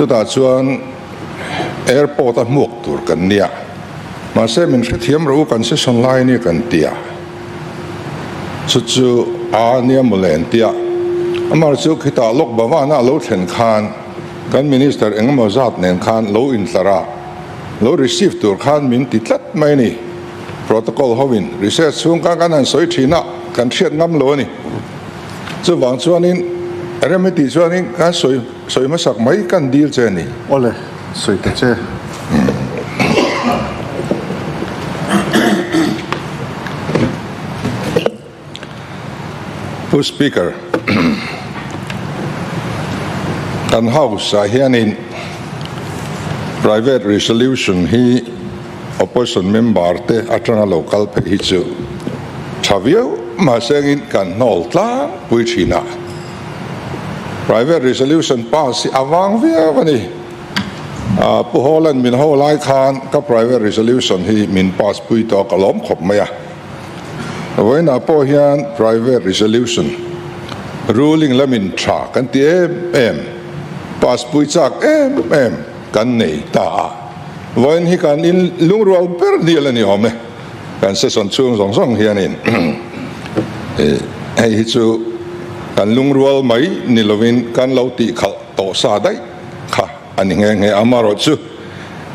ta chuan airport a muak tur kan nia ma se min thiam ro kan se son lai ni kan tia chu a nia mulen tia amar chu khita lok bawana lo thlen khan kan minister engemaw zat nen khan lo in tlara lo receive tur khan min ti tlat mai ni protocol hovin research chung kan an soi thina kan thiat ngam lo ni chu wang chuanin remedy chuanin kan soi masak mai kan deal che ni ole soi te che Pu speaker kan house a hianin private resolution hi opposition member te atanga local pe hi chu thavio ma sengin kan nol tla pui thina private resolution pass awang via wani pu holan min ho lai khan ka private resolution hi min pass pui to kalom khop maya when apo hian private resolution ruling lamin tra kan ti em pass pui chak em kan nei ta when hi kan in lungrual per deal ani ome kan se son chung song hianin hi chu kan lungrual mai nilovin kan lo ti khal to sa dai kha ani nge amaro chu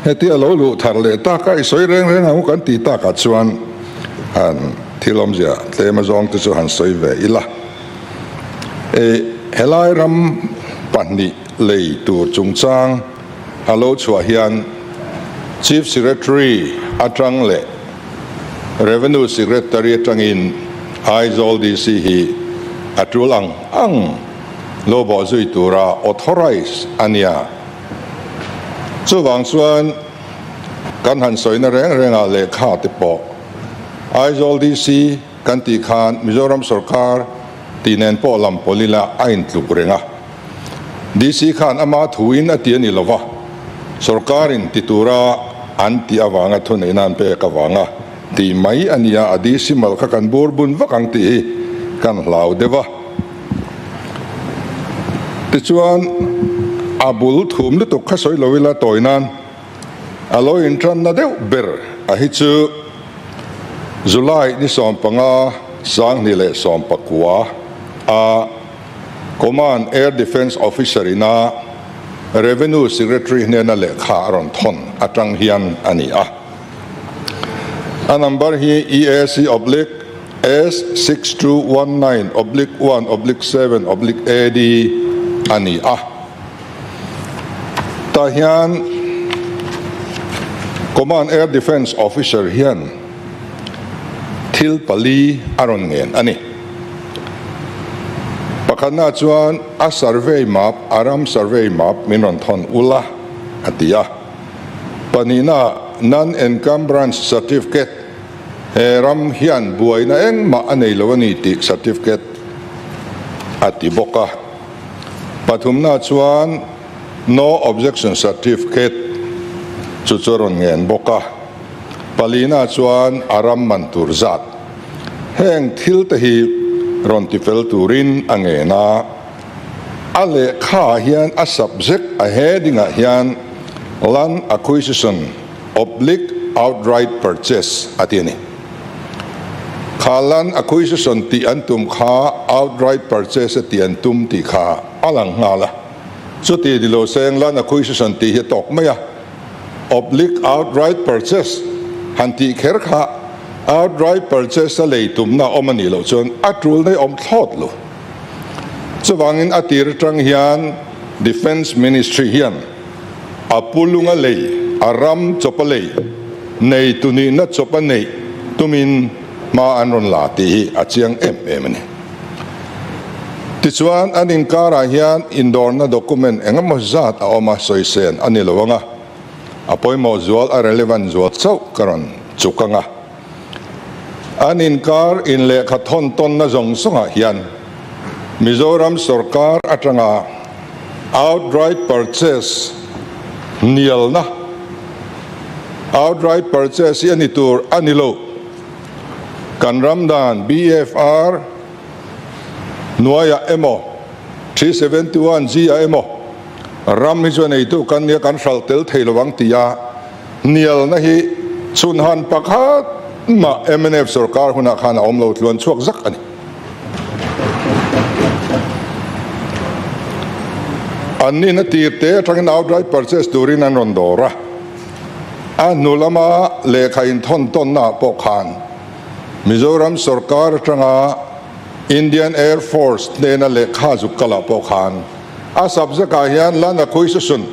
heti alo lu thar le ta kai soi reng au kan ti ta ka chuan an thilom ja tlema zong tu chu han soi ve ila helai ram pani lei tur chungchang alo chua hian chief secretary atang le revenue secretary atangin aizol dc hi atulang ang lobo zui tura authorize ania chuwang chuan kan han soina reng a le kha te po aizol dc kan ti khan mizoram sarkar tinen po lam polila ain tluk renga dc khan ama thuin atiani lova sarkarin titura anti awanga thun inan pe kawanga ti mai ania adisi mal kha kan borbun wakang ti kan hlau dewa tichuan abul thum lu to khasoi lowila toinan alo intran na deu ber a hi chu July ni som panga sang ni le som pakwa a command air defense officer ina revenue secretary hnen le kha ron thon atang hian ani a number hi EAC oblique S6219/1/7/AD ani ta hian command air defense officer hian thil pali aron ngen ani pakana chuan a survey map aram survey map minon thon ula atia panina non encumbrance certificate ram hian buaina eng ma anei lowani ti certificate atiboka pathumna chuan no objection certificate chuchoron ngen boka palina chuan aram mantur zat heng thil te hi rontifel turin angena ale kha hian a subject a heading a hian land acquisition oblique outright purchase atiani khalan acquisition ti antum kha outright purchase ti antum ti kha alang ngala chuti dilo seng land acquisition ti hi tok maya oblique outright purchase hanti kher kha outright purchase a leitum na omani lo chon atrul nei om thot lo chuwangin atir tang hian defense ministry hian apulunga lei aram chopalei nei tuni na chopa nei tumin ma anron la ti achiang em ni tichuan anin kara hian indor na document engemaw zat a oma soisen ani lowanga apoimo zual a relevant zual chau karon chukanga anin kar in le khathon ton na zong songa hian Mizoram sarkar atanga outright purchase nial na outright purchase ani tur anilo kan ramdan BFR nuaya emo 371 G emo ram hi chuan ei tu kan nia kan hral tel thei lowang tia nial na hi chun han pakhat ma MNF sarkar huna khan om lo tluan chuak zak ani anni na tirte atangin outright purchase turin an rondora anulama lekha in thon ton na pokhan Mizoram sarkar atanga Indian Air Force nena lekha zukala pokhan a subject hian lana khuisusun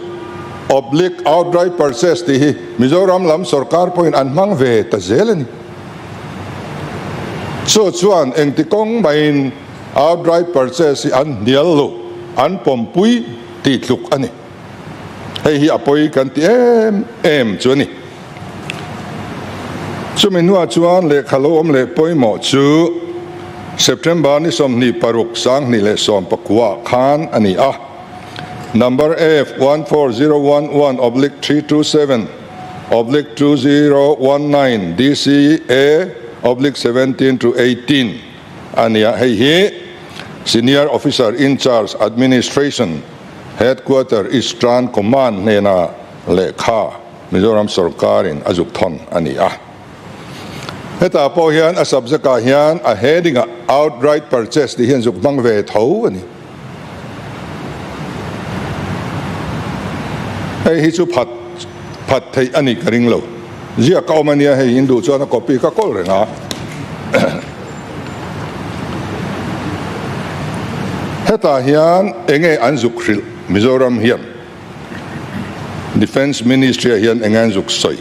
oblique outright purchase ti Mizoram lam sarkar point an mang ve ta zelani so chuan engtikong main outright purchase an niallo an pompui ti tluk ani hei hi apoi kan ti em chuani chuminua chuan le khalo om le poimo chu September ni som ni paruk sang ni le som pakua khan ani a number F 14011/327/2019 DCA /17-18 ania hei hi senior officer in charge administration headquarter Eastern Command nena lekha Mizoram sarkarin azuk thon ani a heta po hian a subjecta hian a heading a outright purchase ti hian zuk bang ve tho ani hei hi chu phat thei ani karing lo zia kaumania hei hindu chuan a copy ka kol renga heta hian enge an zuk hril Mizoram hian Defense Ministry hian engan zuk soi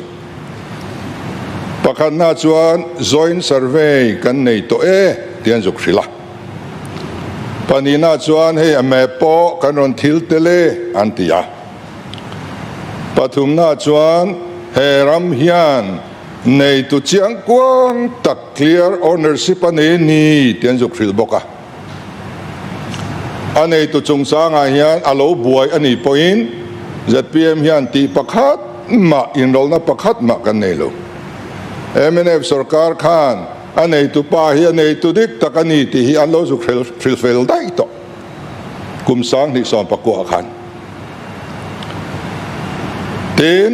pakhat na chuan joint survey kan nei to tian zuk hrila panina chuan hei ame po kan ron thil tele antia pathum na chuan he ram hian nei tu chiang kwang tak clear ownership ani ni tian zuk hril boka anei tu chungchang a hian alo buai ani point ZPM hian ti pakhat ma inrol na pakhat ma kan nei lo MNF sarkar khan anei tu pa hi anei tu dik takani ti hi an lo zu khil fel dai to kum sang ni som pakua khan tin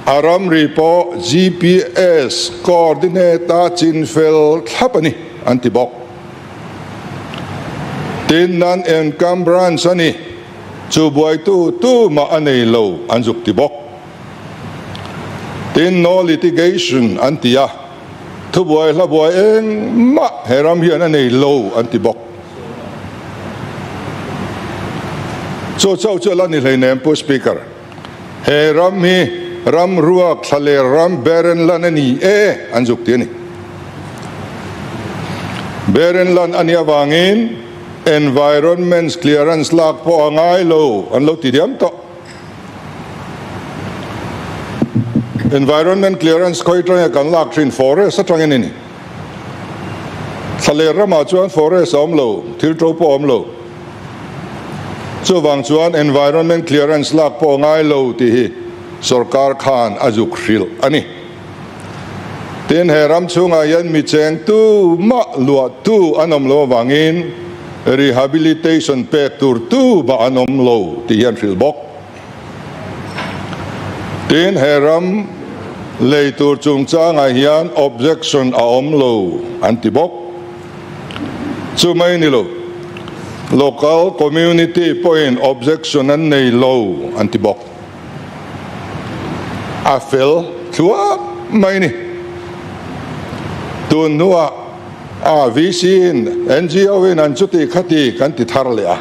aram ripo GPS coordinator chinfel thapani antibok tin nan encumbrance ani chu buai tu ma anei lo anjuk tibok tin no litigation antia thu buai la buai eng ma heram hian anei lo antibok so chau lan ni leinem pu speaker heram hi ram ruak thale ram beren lan ani anjuk ti ni beren lan ania wangin environment clearance lak po angai lo an lo ti diam to environment clearance koi tang kan lak thin forest atang ni thale rama chuan forest om lo thil tro po om lo chu wang chuan environment clearance lak po angai lo ti hi sarkar khan azuk hril ani tin heram chunga yan mi cheng tu ma lua tu anom lo wangin rehabilitation pek tur tu ba anom lo ti hian hril bok tin heram leitur chungchang a hian objection a om lo antibok chu mai ni lo local community point objection an nei lo antibok a fel thua mai ni tun nuwa a visin NGO in an chuti khati kan ti thar le a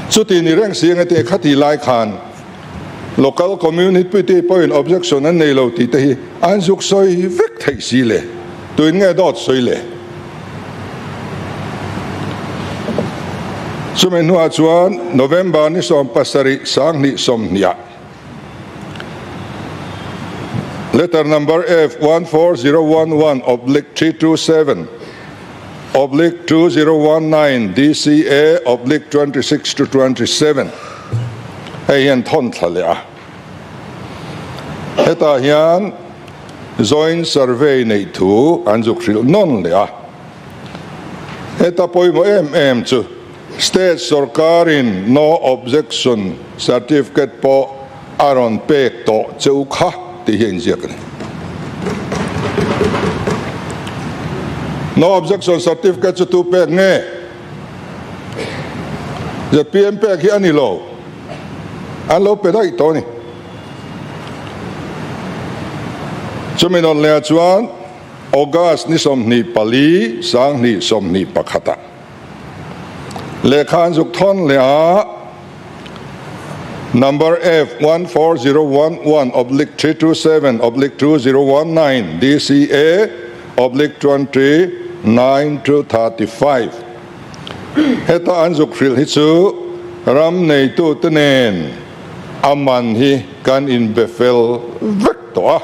chuti ni reng siang te khati lai khan local community point objection an nei lo ti te hi an zuk soi vek thei si le tuin nge dot soi le chumen nuwa chuan November ni som pasari sang ni som nia letter number F 14011/327/2019 DCA /26-27 hei hian thon thale a heta hian joint survey nei thu anjuk hril non le a heta poimo em chu state sarkarin no objection certificate po aron pek to cheu kha ti hian ziak ni no objection certificate chu tu pek nge je pm pek hi ani lo an lo pe dai to ni chuminon le chuan August ni som ni pali sang ni som ni pakhata le khan juk thon le a number F14011/327/2019 DCA /23/9-35 heta anjuk hril hi chu ram nei tu tenen aman hi kan in befel vek to a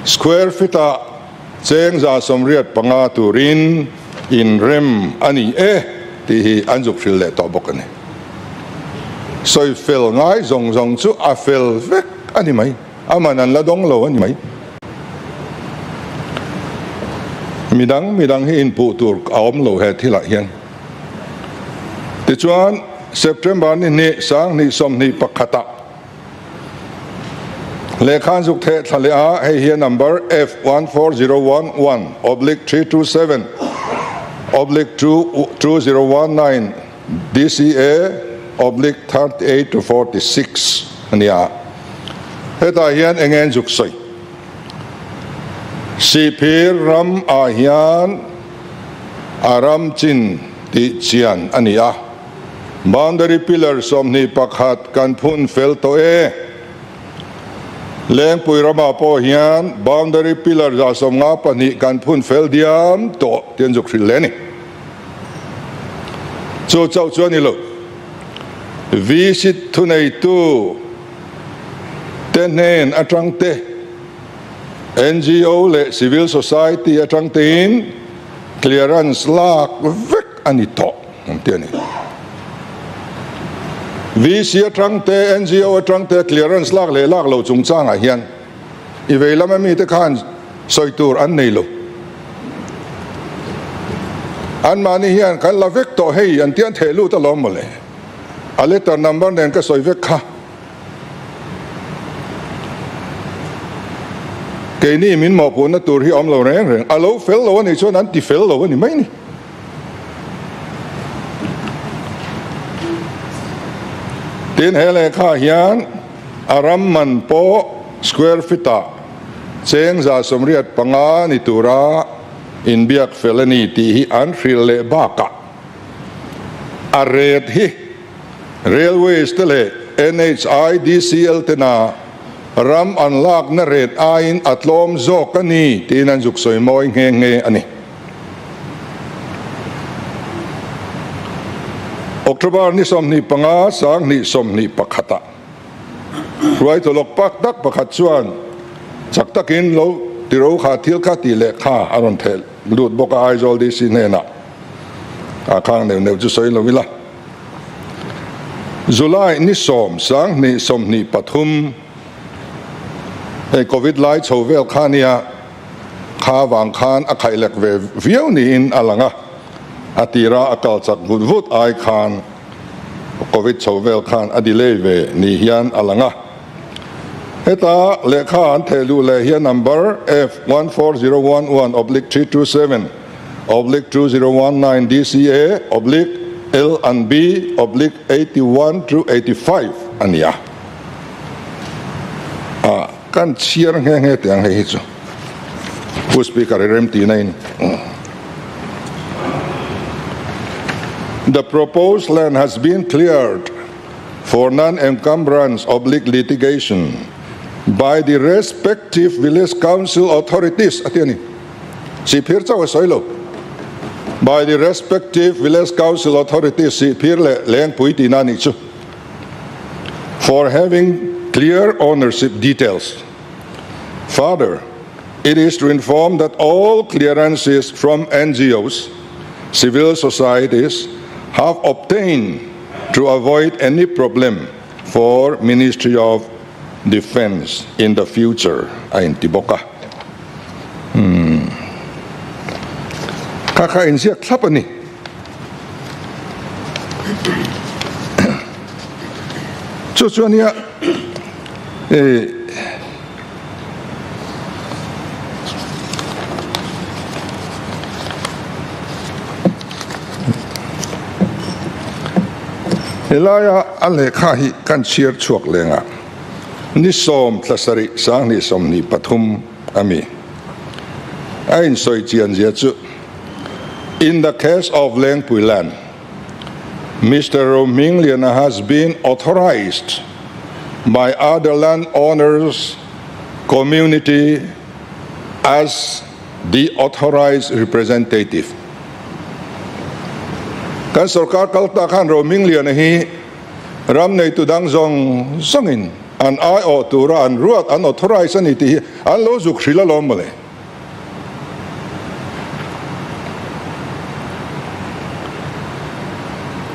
square feet a cheng za somriat panga turin in rem ani ti hi anjuk hril le to bok ani soi fel ngai zong zong chu a fel vek ani mai aman an la dong lo ani mai midang hi in pu tur aom lo he thila hian ti chuan September ni sang ni som ni pakhata le khan juk the thale a he here number F14011/327/2019 DCA /38-46 ania heta hian engen juk soi Sihphir ram a hian aram chin ti chian ania boundary pillar som ni pakhat kan phun fel to Lengpui rama po hian boundary pillar za som nga pani kan phun fel diam to tian juk hril le ni chu chau chuan ni lo visit thu nei tu ten hnen atang te NGO le civil society atang tin clearance lak vek ani to tian ni VC atang te NGO atang te clearance lak le lak lo chungchang a hian i veilam mi te khan soitur an nei lo an mani hian kan la vek to hei an tian thelu ta lom le a letter number nen ka soi vek kha ke ni min mo pun na tur hi om lo reng a lo fel lo ni chuan an ti fel lo ni mai ni tin hele kha hian aram man po square feet a cheng za somriat panga ni tura in biak felani ti hi an hril le baka a ret hi railways tele NHI DCL tena ram an lak na ret a in atlom zok ani tin an juk soi moi nge ani October ni som ni panga sang ni som ni pakhata ruai to lok pak dak pakhat chuan chak takin lo tiro kha thil kha ti le kha aron thel lut boka aizol di sinena a khang neu chu soi lo wila July ni som sang ni som ni pathum hey covid lai chovel khania kha wang khan a khai lek ve viau ni in alanga atira akal chak vut ai khan covid chovel khan adile ve ni hian alanga heta lekha an thelu le hian number F14011/327/2019 DCA /L&B /81-85 ania kan chiar nge tiang he chu who speaker rem9. The proposed land has been cleared for non-encumbrance/litigation by the respective village council authorities. Sihphir chaw soilo. By the respective village council authorities, Sihphir le Lengpui tinani chu, for having clear ownership details. Further, it is to inform that all clearances from NGOs, civil societies, have obtained to avoid any problem for Ministry of Defense in the future. Ain tiboka. Kaka insiak klapa ni. chu chuan nia Elaya alekha hi kan shir chuak lenga ni som tlasari sang ni som ni pathum ami ain soi chian zia chu in the case of Lengpui land, Mr. Roming Liana has been authorized by other landowners community as the authorized representative. Kan sarkar kalta kan Roming Liana hi ram nei tudang zong songin an ai o tura an ruat an authorized an iti an lo zuk sila lomale.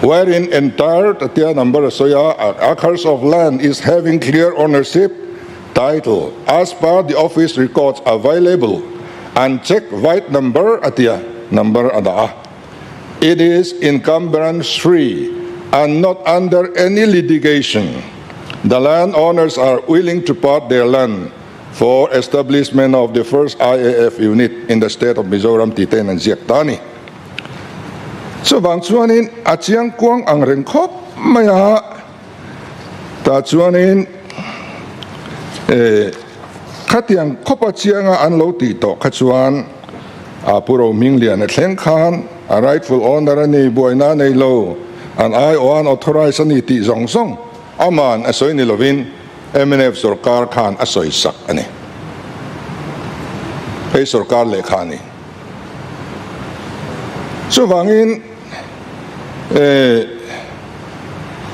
Wherein entire tatia number soya acres of land is having clear ownership title as per the office records available and check white number atia number ada. It is encumbrance free and not under any litigation. The landowners are willing to part their land for establishment of the first IAF unit in the state of Mizoram, Titen and Ziaktani. So bang chuanin achiang kuang ang rengkhop maya ta chuanin khatiang khopa chianga an lo ti to khachuan a puro minglian a thleng khan a rightful owner ani boina nei lo an ai on authorized ani ti zong song aman a soi ni lovin MNF sarkar khan a soi sak ani ei sarkar le khani so bangin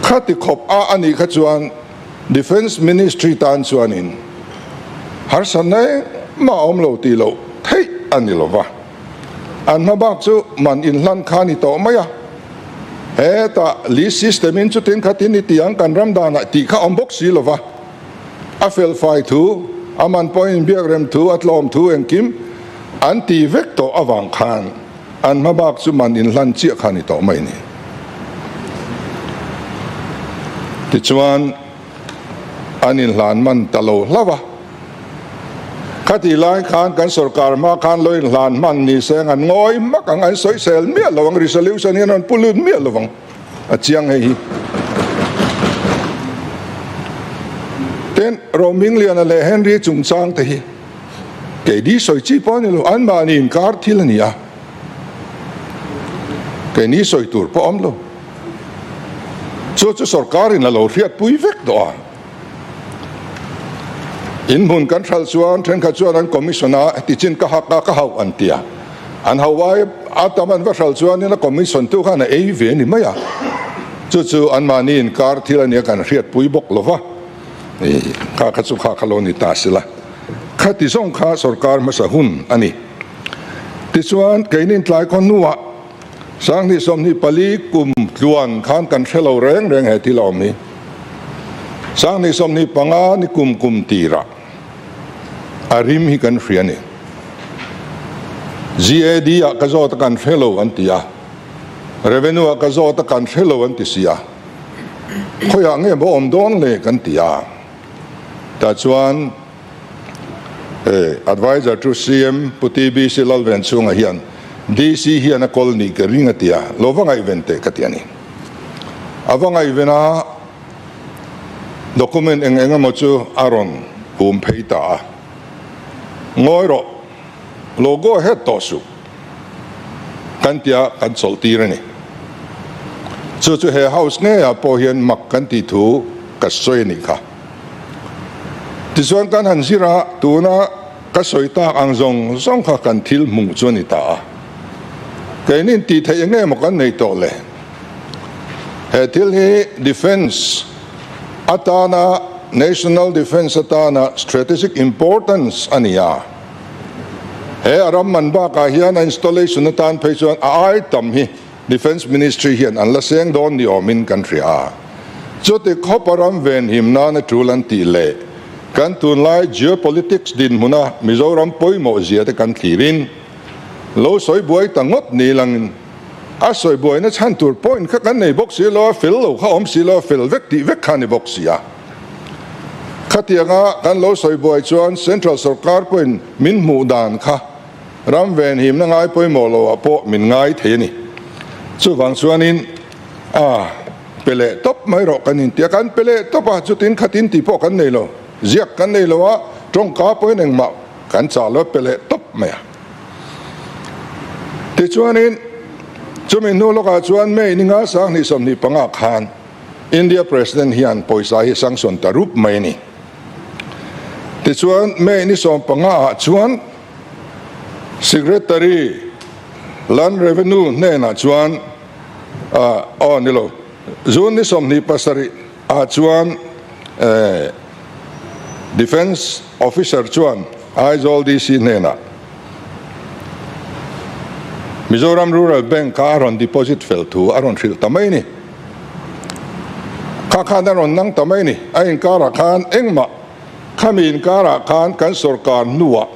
khati khop a ani khachuan defense ministry tan chuanin har sanai ma omlo ti lo thei ani lova an ma bak chu man in hlan khani to maya he ta li system in chu tin khatini tiang kan ram dana ti kha ombok si lova a fel fai thu aman point biak rem thu atlom thu engkim anti vector awang khan an ma bak chu man in hlan chi khani to mai ni tichuan anin hlan man talo lava khati lai khan kan sarkar ma khan loi hlan man ni seng an ngoi mak ang an soi sel mi lawang resolution yan an pulut mi lawang achiang hi ten Roming Liana le Henry chungchang te hi ke di soi chi pon lo an ma ni kar thil ni a ke ni soi tur po om lo chu sarkar in lo riat pui vek do in mun kan hral chuan then kha chuan an commissioner ti chin ka ka hau an tia an hawai ataman va hral chuan in a commission tu khan ei ve ni maya chu an mani in kar thil ani kan riat pui bok lova ka chu kha khaloni ta sila khati song kha sarkar ma sahun ani ti chuan keinin tlai khon nuwa sang ni som ni pali kum tluan khan kan thelo reng he ti lom ni sang ni som ni panga ni kum tira arim hi kan friani GAD a ka zo ta kan thelo an tia revenue a ka zo ta kan thelo an ti sia khoya nge bo om don le kan tia ta chuan advisor to CM puti bi silal ven chunga hian DC hian a colony ka ringa tia lovanga evente katiani avanga evena document enga mo chu aron pum peita ngoiro logo het tosu kantia kan soltirani chu he house ne a po hian mak kan ti thu ka soi ni kha tisuan kan han sira tuna ka soi ta ang zong kha kan thil mung chu ni ta kainin ti thai nge mo kan nei to le he thil hi defense atana national defense atana strategic importance ania he aram man ba ka hian installation atan phaichuan ai tam hi defense ministry hian an la seng don ni omin country a chote khoparam ven himna na tulan ti le kan tun lai geopolitics din muna Mizoram poimo zia te kan thirin lo soi buai tangot ni lang a soi boy na chan tur point kha kan nei box si lo fil lo kha om si lo fil vek ti vek khan ni box ya khatianga kan lo soi boy chuan central sarkar point min mu dan kha ram ven him na ngai poi mo lo apo min ngai the ni chu wang chuanin pele top mai ro kanin tia kan pele topa chutin khatin ti po kan nei lo ziak kan nei lo wa trong ka poi neng ma kan cha lo pele top mai ti chuanin chumin nu lo ka chuan me ni nga sang ni som ni panga khan India president hian poisa hi sangson tarup mai ni ti chuan me ni som panga chuan secretary land revenue ne na chuan ni lo zun ni som ni pasari chuan defense officer chuan eyes all this ne na Mizoram Rural Bank ka aron deposit fel tu aron thil tamai ni khan aron nang tamai ni ain kara khan engma khamin kara khan kan sarkar nuwa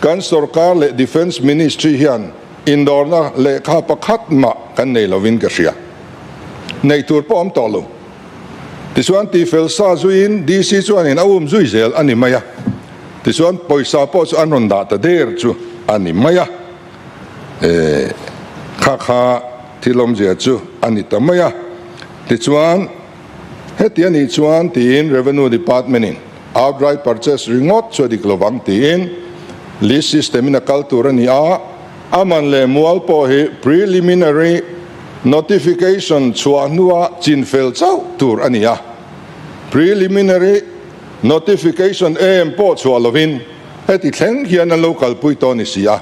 kan sarkar le defense ministry hian indor na le kha pakhat ma kan nei lovin ka ria nei tur pom tolo tisuan ti fel sa zuin dc chuan in awum zui zel ani maya tisuan poisa po chu anon da ta der chu ani maya kha tilom je chu ani tamaya tichuan hetiani chuan tin revenue department in outright purchase ringot chodi klowang tin list system in culture ni aman le mual po hi preliminary notification chuanua chinfel chau tur ania preliminary notification po chualovin heti thleng hian a local puito ni sia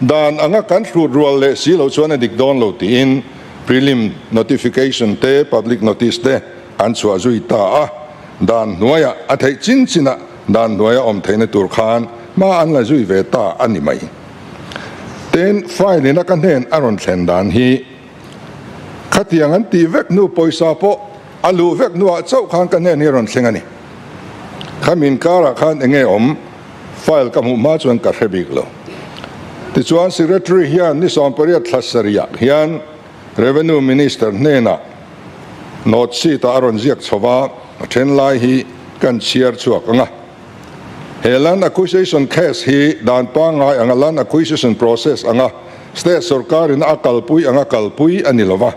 dan anga kan rural le silo chuan dik don lo ti in prelim notification te public notice te an chua zui ta dan noya athai chin china dan noya om theina tur khan ma an la zui ve ta ani mai ten file na kan hen aron thlen dan hi khatiang an ti vek nu poisa po alu vek nu a chau khan kan hen ron thlengani khamin kara khan enge om file kamu ma chuan ka rebik lo tichuan secretary hian ni som paria thlasaria hian revenue minister nena not si ta aron ziak chowa then lai hi kan chiar chuak anga helan acquisition case hi dan pa ngai anga lan acquisition process anga state sarkar in akalpui anga kalpui anilova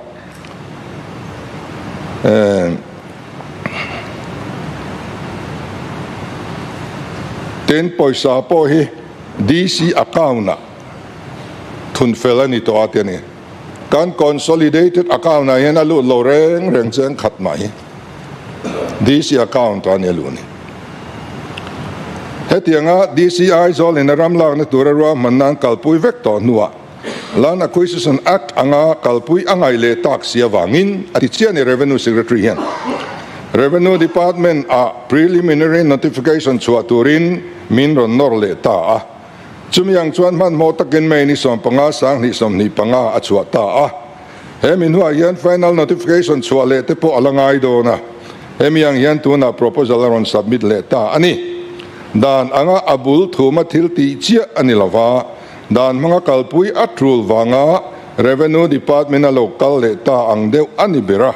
ten poisa po hi dc account na thun felani to atene kan consolidated account na yan alu lo reng cheng khat mai dc account ani aluni hetianga dci zol in ramlang na turarwa manang kalpui vekto nuwa lan acquisition act anga kalpui angai le tax ya wangin ati chiani revenue secretary hian revenue department preliminary notification chuaturin min ron norle ta chumyang chuan man mo takin mai ni som panga sang ni som ni panga achua ta hemin huwa yan final notification chuale te po alangai do na hemiang yan tuna proposal ron submit le ta ani dan anga abul thuma thil ti chia ani lova dan mga kalpui atrul wanga revenue department a local le ta ang deu ani bera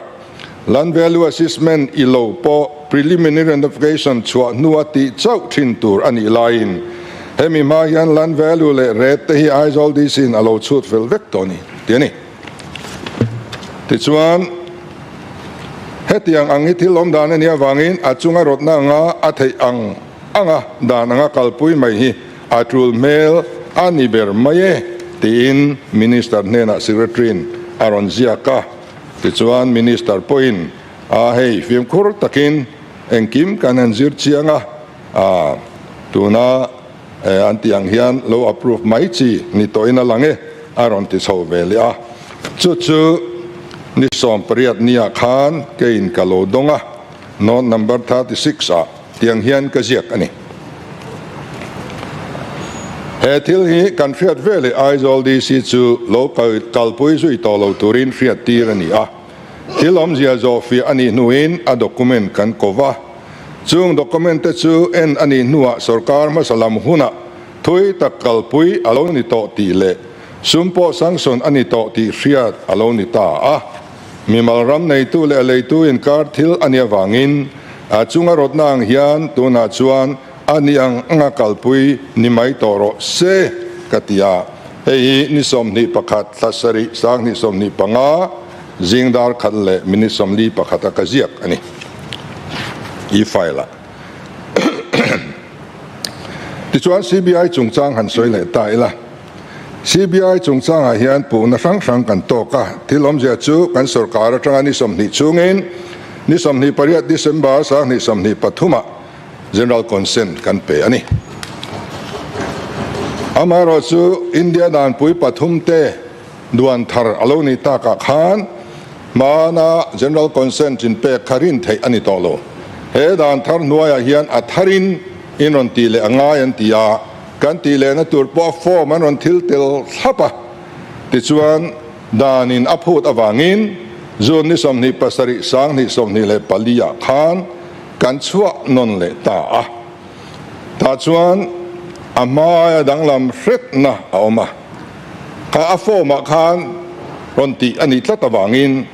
land value assessment ilo po preliminary notification chua nuati chau thintur ani lain hemi ma yan land value le rate hi eyes all this in alo chut fel vectoni tiani tichuan hetiang ang ithilom dan ania wangin achunga rotna nga athei anga dan anga kalpui mai hi atrul mail ani ber maye tin minister nena secretary aron ziaka tichuan minister point hei film khur takin engkim kanan zir chianga tuna antiang hian lo approve mai chi ni toina lange aron ti chho velia chu ni som priat nia khan kein kalodonga no number 36 tiang hian ka ziak ani hetil hi country vele eyes all this chu local kalpui zui to lo turin fiat tirani tilom zia zofi ani nuin a document kan kova chung document chu en ani nuwa sarkar ma salam huna thui tak kalpui alo ni to ti le sumpo sangson anito ti riat alonita mimalram nei tu le leitu in karthil ania wangin chunga rotna ang hian tuna chuan aniang ngakalpui ni mai toro se katia hei ni somni pakhat thasari sang ni somni panga jingdar khalle mini somli pakhata kaziak ani I file ti chuan CBI chungchang han soi le taila CBI chungchang a hian pu na sang kan to ka thilom je chu kan sarkar atanga ni somni chungin ni somni pariat December sang ni somni pathuma general consent kan pe ani amaro chu India dan pui pathum te duan thar aloni ta ka khan mana general consent in pe kharin thei ani tolo he dan thar nuaya hian a tharin inon ti le anga yan tia kan ti le na tur po form anon thil tel thapa ti chuan dan in aphut awangin zon ni somni pasari sang ni somni le palia khan kan chua non le ta chuan amaya danglam hret na awma ka afoma khan ronti ani tlatawangin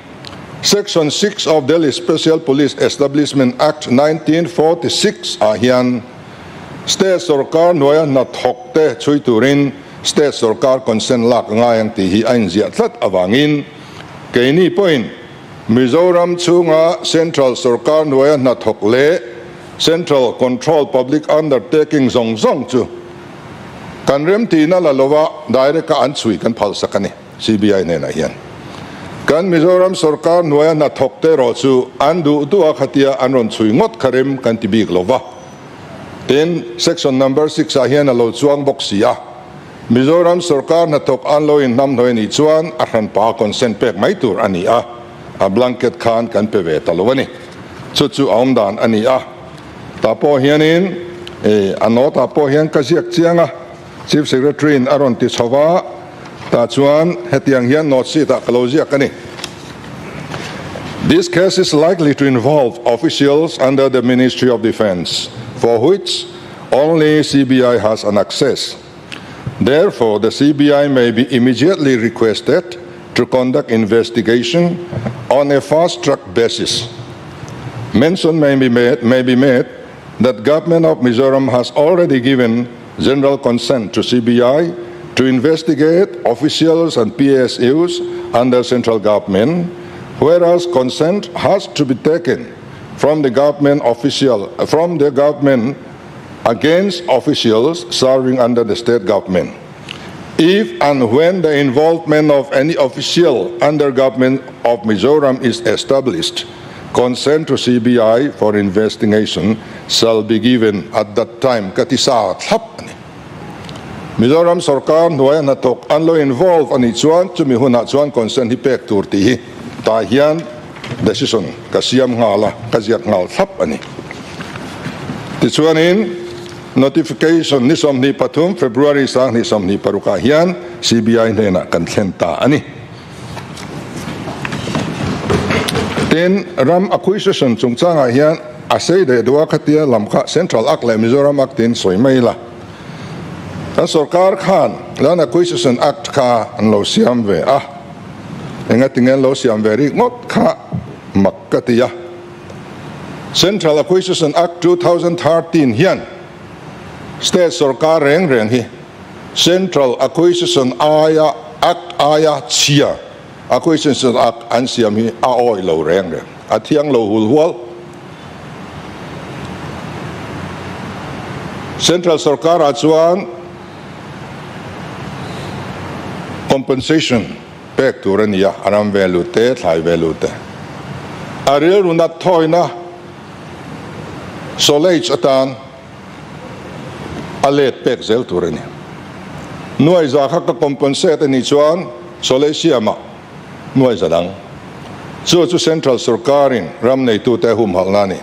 Section 6 of Delhi Special Police Establishment Act 1946 ahian State Sarkar noya na thokte chui turin State Sarkar consent lak ngayang tihi ain zia tlat awangin kaini point Mizoram chunga Central Sarkar noya na thokle Central Control Public Undertaking zong chu kanrem tina lalowa direct ka ansui kan phal sakani CBI ne na hian kan Mizoram Sarkar noya na thokte ro chu andu tu akhatia anron chui ngot kharem kan tibik lova then section number 6 ahian alo chuang boxia Mizoram Sarkar na thok anlo in nam noi ni chuan ahan pa consent pek mai tur ani a blanket khan kan pe ve talowani chu aumdan ani tapo hianin anota po hian kaziak chianga Chief Secretary in aron ti chawa ta chuan hetiang hian not si ta kalozia kani This case is likely to involve officials under the Ministry of Defense for which only CBI has an access. Therefore, the CBI may be immediately requested to conduct investigation on a fast-track basis. Mention may be made that government of Mizoram has already given general consent to CBI to investigate officials and PSUs under central government, whereas consent has to be taken from the government against officials serving under the state government. If and when the involvement of any official under government of Mizoram is established, consent to CBI for investigation shall be given at that time. Katisa thap Mizoram Sarkar noya na tok anlo involve ani chuan chumi huna chuan consent hi pek tur ti hi ta hian decision kasiam ngala kaziak ngal thap ani ti chuanin notification ni somni pathum February sang ni somni paruka hian CBI nena kan thlenta ani ten ram acquisition chungchanga hian asei de dua khatia lamkha Central Akle Mizoram Actin soimaila ta sarkar khan lan acquisition act kha anlo siam ve engatingan lo siam ve ri ngot kha makkatia Central Acquisition Act 2013 hian state sarkar reng hi Central Acquisition Act chia acquisition act an siam hi oi lo reng athiang lo hulwal Central Sarkar achuan compensation pek turania aram value te thai value te ariel runat thoina solage atan alet pek zel turani nuai za kha ka compensate ni chuan solage ama nuai zadang chu Central Sarkarin ram nei tu te hum halnani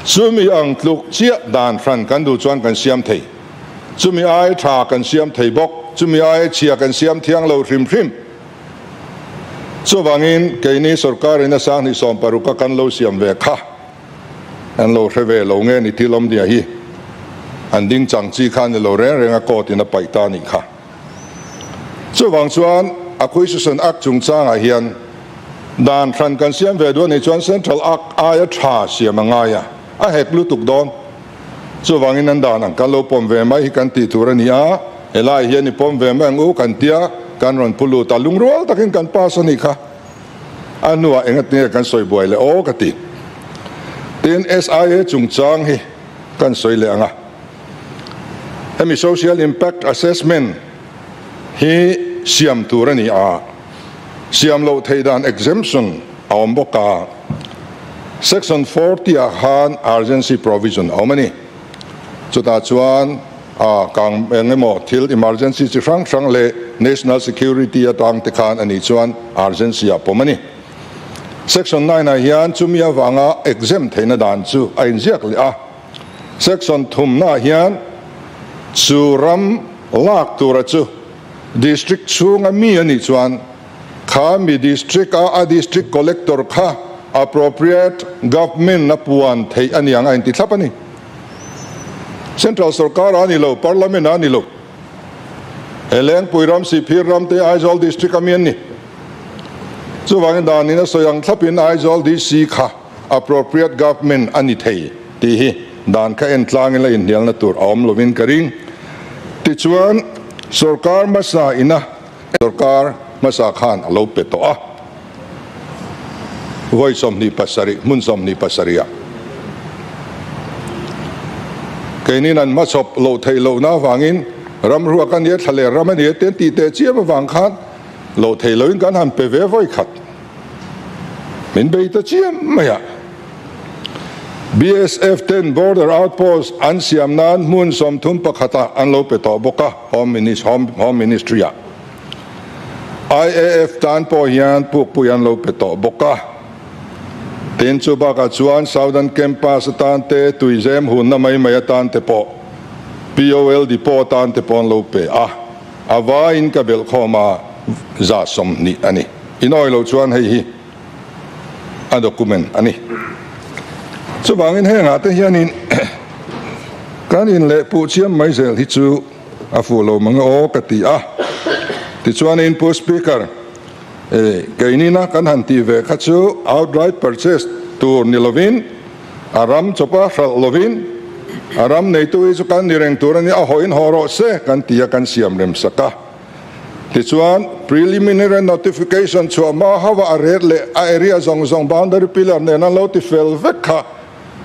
chumi ang tluk chia dan fran kan du chuan kan siam thei chumi ai tha kan siam thei bok chumi ai chia kan siam thiang lo hrim chuwangin keini sarkar ina sang ni som paruka kan lo siam ve kha an lo reve lo nge ni tilom dia hi an ding chang chi khan lo re renga ko tina paita ni kha chu wang chuan acquisition act chungchang a hian dan thran kan siam ve do ni chuan central act aya tha siam angaya a hek lu tuk don chu wangin an dan ang kan lo pom ve mai kan ti tur ani a elai hian ni pom ve mai ngu kan tia kan ron pulu ta lungrol takin kan pa so ni kha anua engat ne kan soi boile o ka ti tin SIA chungchang hi kan soi le anga hemi social impact assessment hi siam tur ani a siam lo theidan exemption awm boka section 40 a han urgency provision awmani chuta chuan kang engemaw thil emergency chi hrang hrang le national security atang te khan ani chuan urgency a pomani section 9 a hian chumia wanga exempt theina dan chu a inziak le a section thumna hian churam lak tura chu district chunga mi ani chuan kha mi district a district collector kha appropriate government na puan thei ani anga inti thlapani central sarkar ani lo parliament ani lo Lengpui ram Sihphir ram te Aizawl district amian ni chu wangin dan ni na soyang thlapin Aizawl DC kha appropriate government ani thei ti hi dan kha en tlang la in hial na tur awm lovin karing ti chuan sarkar masa ina sarkar masa khan alo peto a voi som ni pasari mun som ni pasaria kainin an machop lo thei lo na wangin ram ruwa kan ye thale ram ani ten ti te chiam wang khan lo thei loin kan han pe ve voi khat min be ta chiam maya BSF 10 border outpost an siam nan mun som thum pakhata an lo peto boka home ministry a IAF tan po hian puyan lo peto boka tin chu baka chuan southern campus tan te tuizem hun na mai mai tan te po POL di po tan te pon lo pe awa in ka bel khoma za som ni ani inoi lo chuan hei hi a document ani chu bangin henga te hianin kanin le pu chiam mai zel hi chu a fu lo manga o ka ti a ti chuan in pu speaker kainina kan han ti ve kha chu outright purchase tur ni lovin aram chopa hral lovin aram nei tu chu kan ni reng tur ani a hoin horo se kan tia kan siam rem saka ti chuan preliminary notification chu ma hawa a red le a area zong boundary pillar ne na lo ti fel vekha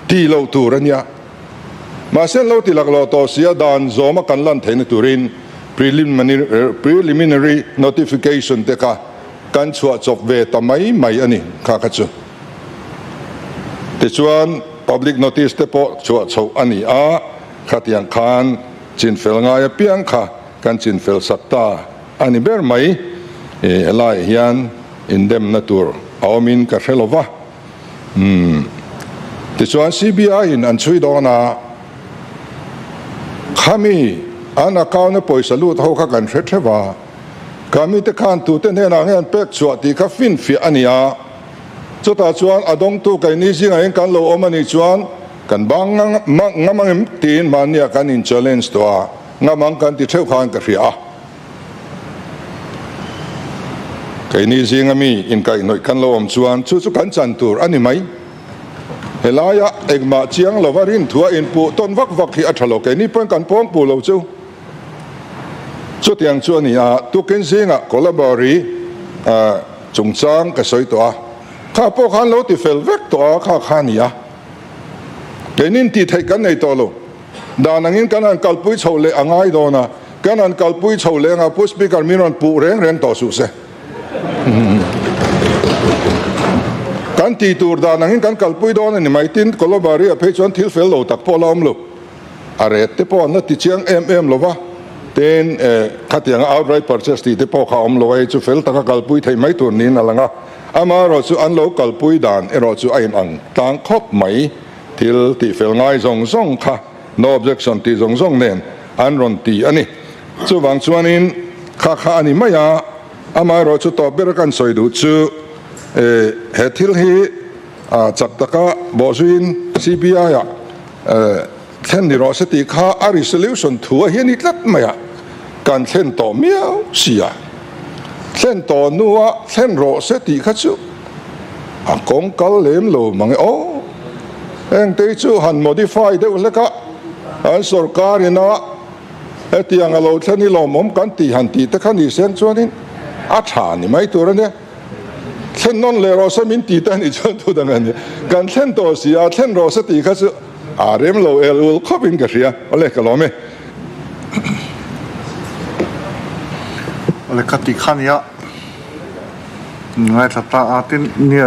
ti lo tur ania ma sen lo ti lak lo to sia dan zoma kan lan thein turin preliminary notification te ka kan chua chok ve tamai mai ani kha kha chu ti chuan public notice te po chua chho ani a khatiang khan chin fel nga ya piang kha kan chin fel sakta ani ber mai lai hian indem natur awmin ka helova ti chuan CBI in an chui dona khami an account poisa lut ho kha kan threwa kami te khan tu te ne na ngan pek chua ti kha fin fi ania chuta chuan adong tu kai ni jinga en kan lo omani chuan kan bang ngamang tin mania kan in challenge to a ngamang kan ti theu khan ka ria kai ni jinga mi in kai noi kan lo om chuan chu kan chan tur ani mai helaya egma chiang lowarin thua in pu ton vak hi athalo kai ni pon kan pong pu lo chu chu tiang chu ani a tu ken singa collaborate chungchang ka soi to a kha po khan lo ti fel vek to a kha khania kenin ti thai kan nei to lo danangin kan an kalpui chole angai do na kan an kalpui chole nga pu speaker miron pu reng to su se kan ti tur danangin kan kalpui do na ni mai tin collaborate a phechon thil fel lo tak po lom lo are te po na ti chiang lo wa ten khatiang outright purchase ti te po kha om lo ai chu fel taka kalpui thei mai tur nin alanga ama ro chu an lo kalpui dan ero chu ain ang tang khop mai til ti fel ngai zong kha no objection ti zong nen an ron ti ani chu wang chuanin kha ani maya ama ro chu to ber kan soi du chu he thil hi chak taka bosuin CBI ya then ni ro se ti kha a resolution thu a hian itlat maya kan thlen to miao sia เส้นต่อนัวเส้นโรเสติขัดชูกงกัลเลมโลมังโอเองเตจูหัน modify เดี๋ยวเล็กอันสุรการินะที่ยังเราเช่นนี้เราหม่อมกันตีหันตีแต่ขันดีเส้นชวนนี้อาชานี่ไม่ตัวนั้นเส้นนนเลโรสมินตีแต่นี่ชวนตัวดังนั้นกันเส้นต่อเสียเส้นโรสติขัดชูเรมโลเอลขบินกันเสียอะไรกันล้อมอะไรคติขันยะไงถ้าตาอาตินเนี่ย